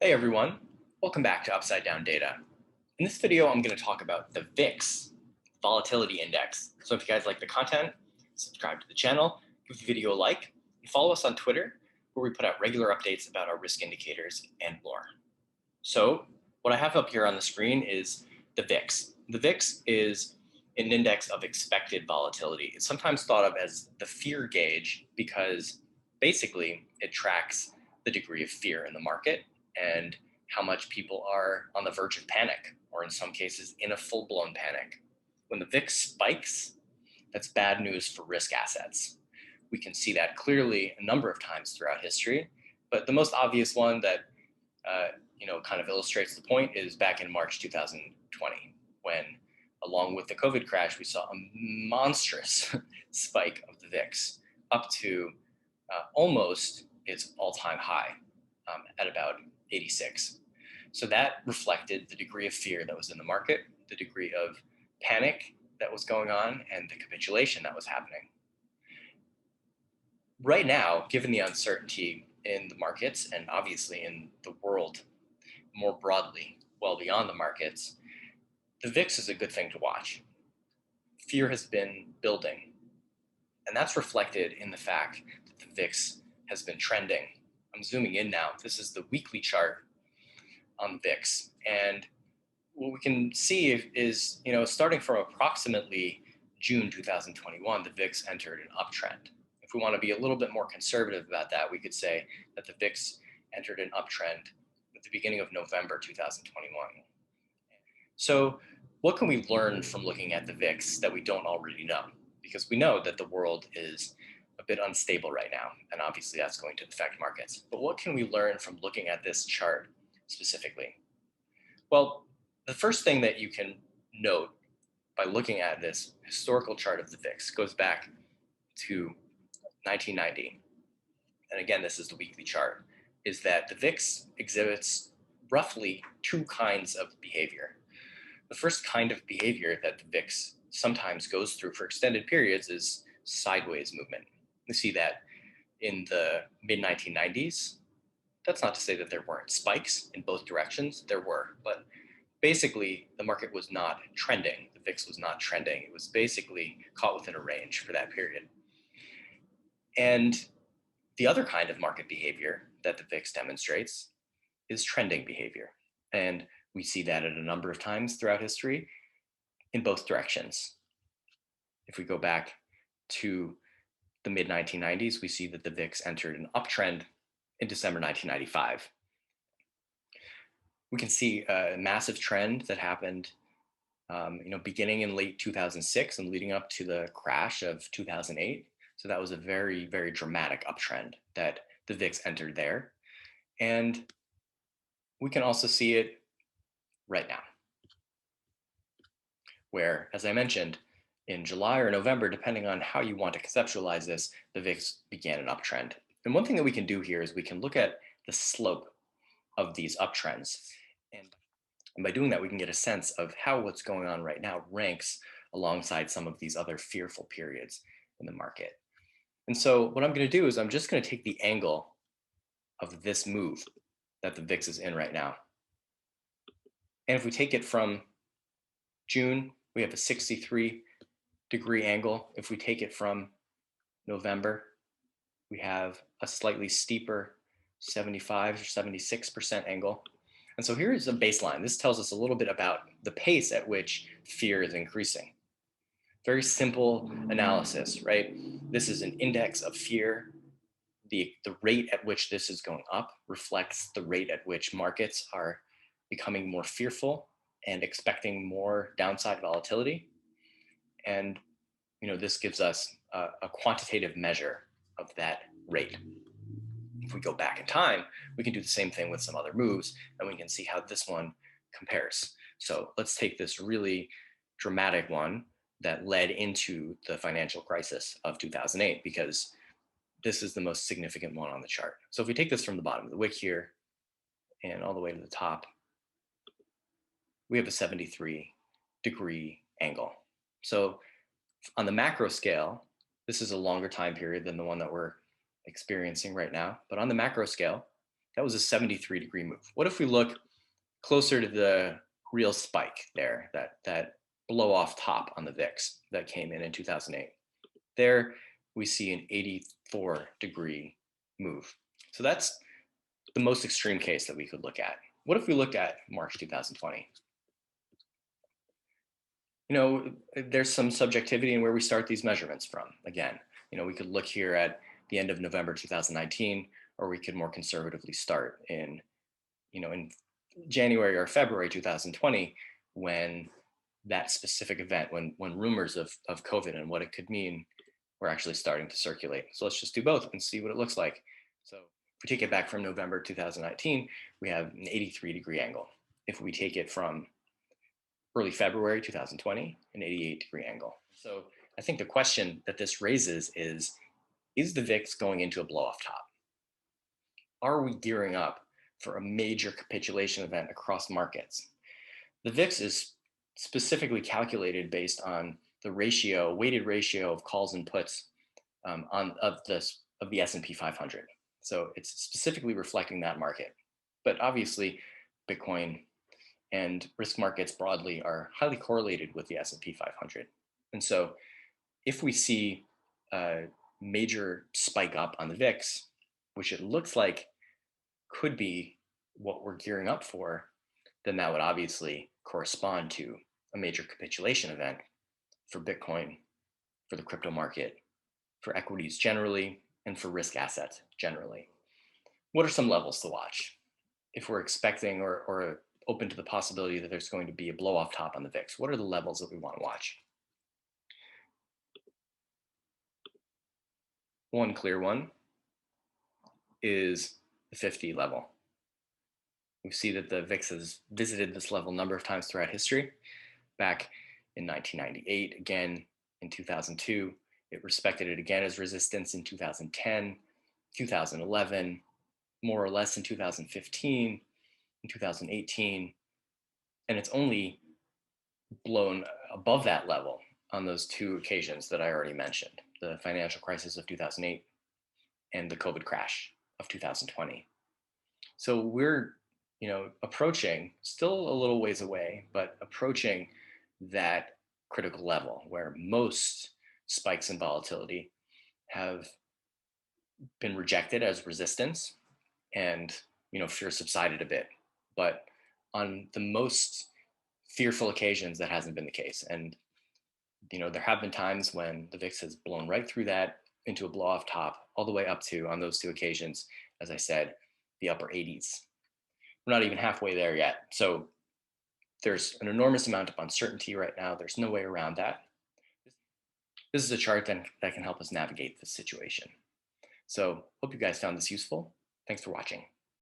Hey everyone, welcome back to Upside Down Data. In this video, I'm going to talk about the VIX, Volatility Index. So if you guys like the content, subscribe to the channel, give the video a like, and follow us on Twitter, where we put out regular updates about our risk indicators and more. So what I have up here on the screen is the VIX. The VIX is an index of expected volatility. It's sometimes thought of as the fear gauge because basically it tracks the degree of fear in the market and how much people are on the verge of panic, or in some cases in a full-blown panic. When the VIX spikes, that's bad news for risk assets. We can see that clearly a number of times throughout history, but the most obvious one that kind of illustrates the point is back in March 2020, when, along with the COVID crash, we saw a monstrous spike of the VIX up to almost its all-time high at about 86. So that reflected the degree of fear that was in the market, the degree of panic that was going on, and the capitulation that was happening. Right now, given the uncertainty in the markets and obviously in the world more broadly, well beyond the markets, the VIX is a good thing to watch. Fear has been building, and that's reflected in the fact that the VIX has been trending. I'm zooming in now. This is the weekly chart on the VIX, and what we can see is, starting from approximately June 2021, the VIX entered an uptrend. If we want to be a little bit more conservative about that, we could say that the VIX entered an uptrend at the beginning of November 2021. So what can we learn from looking at the VIX that we don't already know? Because we know that the world is a bit unstable right now, and obviously that's going to affect markets. But what can we learn from looking at this chart specifically? Well, the first thing that you can note by looking at this historical chart of the VIX goes back to 1990. And again, this is the weekly chart, is that the VIX exhibits roughly two kinds of behavior. The first kind of behavior that the VIX sometimes goes through for extended periods is sideways movement. We see that in the mid-1990s. That's not to say that there weren't spikes in both directions. There were, but basically the market was not trending. The VIX was not trending. It was basically caught within a range for that period. And the other kind of market behavior that the VIX demonstrates is trending behavior. And we see that at a number of times throughout history in both directions. If we go back to the mid-1990s, we see that the VIX entered an uptrend in December 1995. We can see a massive trend that happened beginning in late 2006 and leading up to the crash of 2008. So that was a very, very dramatic uptrend that the VIX entered there. And we can also see it right now, where, as I mentioned, in July or November, depending on how you want to conceptualize this, the VIX began an uptrend. And one thing that we can do here is we can look at the slope of these uptrends. And by doing that, we can get a sense of how what's going on right now ranks alongside some of these other fearful periods in the market. And so what I'm going to do is I'm just going to take the angle of this move that the VIX is in right now. And if we take it from June, we have a 63-degree angle. If we take it from November, we have a slightly steeper 75 or 76% angle. And so here is a baseline. This tells us a little bit about the pace at which fear is increasing. Very simple analysis, right? This is an index of fear. The rate at which this is going up reflects the rate at which markets are becoming more fearful and expecting more downside volatility. And this gives us a quantitative measure of that rate. If we go back in time, we can do the same thing with some other moves, and we can see how this one compares. So let's take this really dramatic one that led into the financial crisis of 2008, because this is the most significant one on the chart. So if we take this from the bottom of the wick here and all the way to the top, we have a 73-degree angle. So on the macro scale, this is a longer time period than the one that we're experiencing right now. But on the macro scale, That was a 73-degree move. What if we look closer to the real spike there, that blow off top on the VIX that came in 2008? There we see an 84-degree move. So that's the most extreme case that we could look at. What if we looked at March 2020? There's some subjectivity in where we start these measurements from. Again, we could look here at the end of November 2019, or we could more conservatively start in January or February 2020, when that specific event, when rumors of COVID and what it could mean were actually starting to circulate. So let's just do both and see what it looks like. So if we take it back from November 2019, we have an 83-degree angle. If we take it from early February 2020, an 88-degree angle. So I think the question that this raises is the VIX going into a blow-off top? Are we gearing up for a major capitulation event across markets? The VIX is specifically calculated based on the weighted ratio of calls and puts of the S&P 500. So it's specifically reflecting that market. But obviously, Bitcoin and risk markets broadly are highly correlated with the S&P 500. And so if we see a major spike up on the VIX, which it looks like could be what we're gearing up for, then that would obviously correspond to a major capitulation event for Bitcoin, for the crypto market, for equities generally, and for risk assets generally. What are some levels to watch if we're expecting or open to the possibility that there's going to be a blow off top on the VIX? What are the levels that we want to watch? One clear one is the 50 level. We see that the VIX has visited this level a number of times throughout history. Back in 1998, again in 2002, it respected it again as resistance in 2010, 2011, more or less in 2015, in 2018, and it's only blown above that level on those two occasions that I already mentioned, the financial crisis of 2008 and the COVID crash of 2020. So we're, approaching, still a little ways away, but approaching that critical level where most spikes in volatility have been rejected as resistance and, fear subsided a bit. But on the most fearful occasions, that hasn't been the case. And, there have been times when the VIX has blown right through that into a blow off top, all the way up to, on those two occasions, as I said, the upper 80s. We're not even halfway there yet. So there's an enormous amount of uncertainty right now. There's no way around that. This is a chart that can help us navigate this situation. So hope you guys found this useful. Thanks for watching.